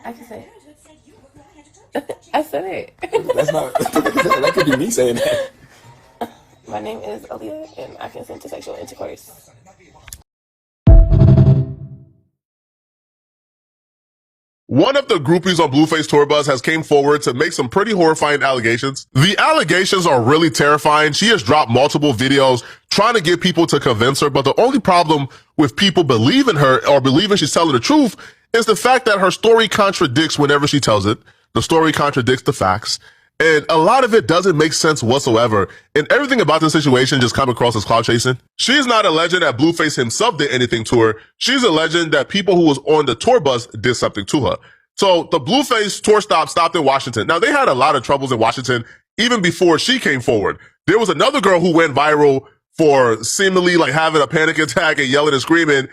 I can say it. I said it. That's not. That could be me saying that. My name is Aaliyah, and I consent to sexual intercourse. One of the groupies on Blueface tour bus has came forward to make some pretty horrifying allegations. The allegations are really terrifying. She has dropped multiple videos trying to get people to convince her, but the only problem with people believing her or believing she's telling the truth is the fact that her story contradicts whenever she tells it. The story contradicts the facts. And a lot of it doesn't make sense whatsoever. And everything about the situation just come across as clout chasing. She's not alleging that Blueface himself did anything to her. She's alleging that people who was on the tour bus did something to her. So the Blueface tour stopped in Washington. Now they had a lot of troubles in Washington even before she came forward. There was another girl who went viral for seemingly like having a panic attack and yelling and screaming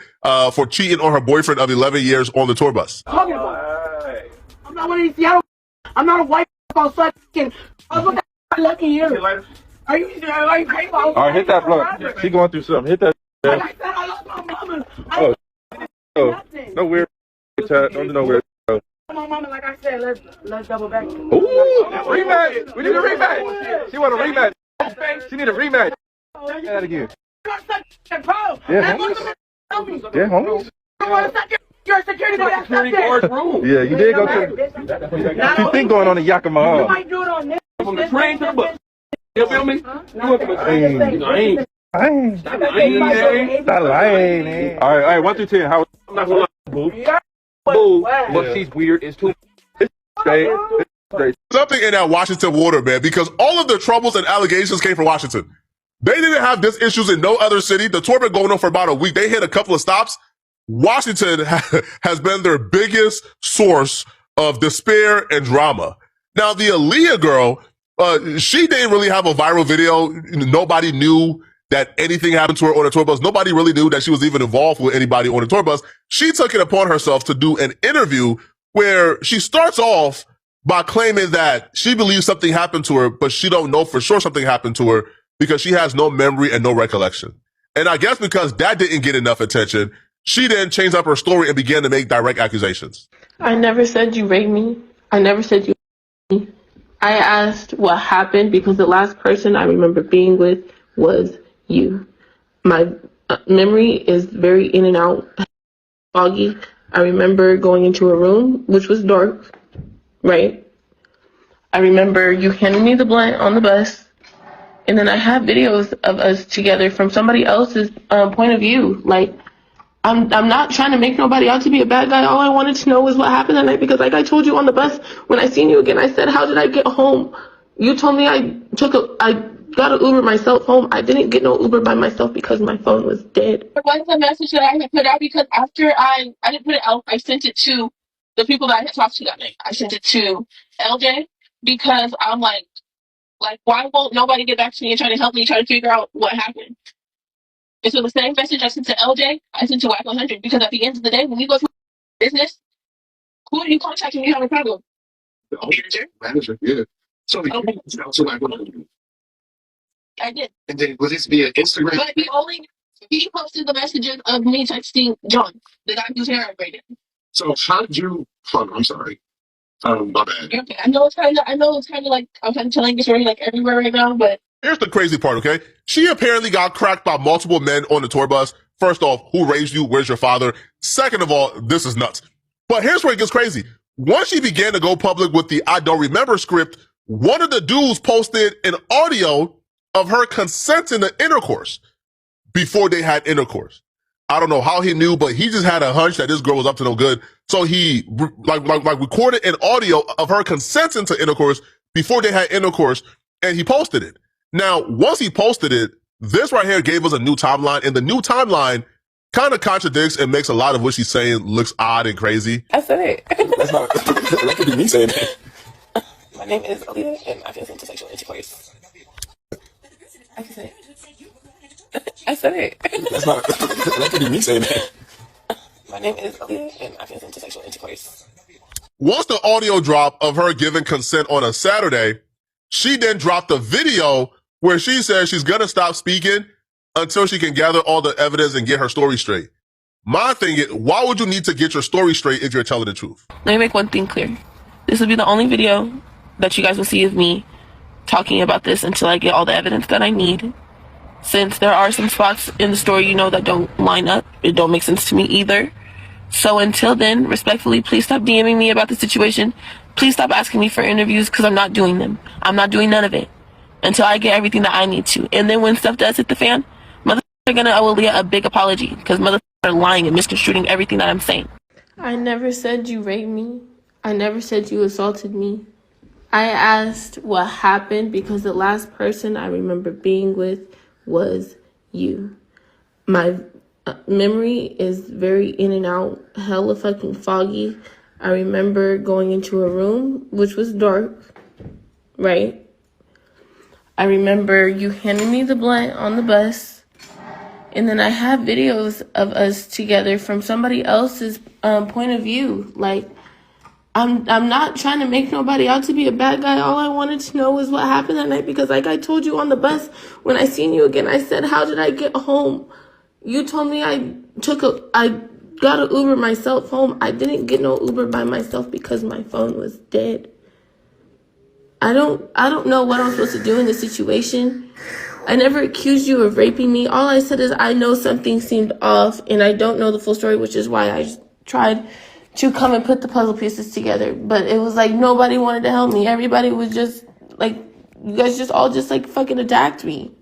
for cheating on her boyfriend of 11 years on the tour bus. I'm not one of these Seattle. I'm not a white on fucking. I was lucky you. Are you crazy? All right, hit that blunt. She going through something. Hit that. Like I said, I love my mama. Oh, no weird chat. Don't do no weird. My mama, like I said, let's double back. Ooh, rematch. We need a rematch. She want a rematch. She need a rematch. That again. Yeah, homies. Yeah, homies. You're a security guard. Yeah, you did go to. You think going on the Yakima? You might do it on this. From the train to the bus. You feel me? I ain't. Stop lying. All right, 1 through 10. How? I'm not gonna lie, boo. Boo, but she's weird. It's too. Great. Something in that Washington water, man, because all of the troubles and allegations came from Washington. They didn't have this issues in no other city. The tour been going on for about a week. They hit a couple of stops. Washington has been their biggest source of despair and drama. Now, the Aaliyah girl, she didn't really have a viral video. Nobody knew that anything happened to her on the tour bus. Nobody really knew that she was even involved with anybody on the tour bus. She took it upon herself to do an interview where she starts off by claiming that she believes something happened to her, but she don't know for sure something happened to her because she has no memory and no recollection. And I guess because that didn't get enough attention, she then changed up her story and began to make direct accusations. I never said you raped me. I never said you raped me. I asked what happened because the last person I remember being with was you. My memory is very in and out, foggy. I remember going into a room, which was dark, right? I remember you handing me the blunt on the bus, and then I have videos of us together from somebody else's point of view. Like, I'm not trying to make nobody out to be a bad guy. All I wanted to know was what happened that night because, like I told you on the bus, when I seen you again, I said, how did I get home? You told me I got an Uber myself home. I didn't get no Uber by myself because my phone was dead. It wasn't a message that I had put out because after I didn't put it out, I sent it to the people that I had talked to that night. I sent it to LJ because I'm like, why won't nobody get back to me and try to help me try to figure out what happened? And so the same message I sent to LJ, I sent to WAC 100 because at the end of the day, when we go through business, who are you contacting when you have a problem? The manager? Manager, yeah. So the Okay. so I went, I did. and then will this be an Instagram? But he posted the messages of me texting John, the guy whose hair I braided. So how did you? Oh, I'm sorry. My bad. Okay, I know it's kind of like I'm kind of telling the story like everywhere right now, but Here's the crazy part, okay? She apparently got cracked by multiple men on the tour bus. First off, who raised you? Where's your father? Second of all, this is nuts. But here's where it gets crazy. Once she began to go public with the I don't remember script, one of the dudes posted an audio of her consenting to intercourse before they had intercourse. I don't know how he knew, but he just had a hunch that this girl was up to no good. So he recorded an audio of her consenting to intercourse before they had intercourse, and he posted it. Now, once he posted it, this right here gave us a new timeline, and the new timeline kind of contradicts and makes a lot of what she's saying looks odd and crazy. I said it. That's not. That could be me saying that. My name is Aaliyah, and I consent to sexual intercourse. I can say it. I said it. That's not. That could be me saying that. My name is Aaliyah, and I consent to sexual intercourse. Once the audio drop of her giving consent on a Saturday, she then dropped a video where she says she's going to stop speaking until she can gather all the evidence and get her story straight. My thing is, why would you need to get your story straight if you're telling the truth? Let me make one thing clear. This will be the only video that you guys will see of me talking about this until I get all the evidence that I need. Since there are some spots in the story, that don't line up. It don't make sense to me either. So until then, respectfully, please stop DMing me about the situation. Please stop asking me for interviews because I'm not doing them. I'm not doing none of it until I get everything that I need to. And then when stuff does hit the fan, motherfuckers are gonna owe Aaliyah a big apology because motherfuckers are lying and misconstruing everything that I'm saying. I never said you raped me. I never said you assaulted me. I asked what happened because the last person I remember being with was you. My memory is very in and out, hella fucking foggy. I remember going into a room, which was dark, right? I remember you handing me the blunt on the bus. And then I have videos of us together from somebody else's point of view. Like, I'm not trying to make nobody out to be a bad guy. All I wanted to know was what happened that night because like I told you on the bus when I seen you again, I said, how did I get home? You told me I got an Uber myself home. I didn't get no Uber by myself because my phone was dead. I don't know what I'm supposed to do in this situation. I never accused you of raping me. All I said is I know something seemed off and I don't know the full story, which is why I tried to come and put the puzzle pieces together. But it was like nobody wanted to help me. Everybody was just like, you guys just all just like fucking attacked me.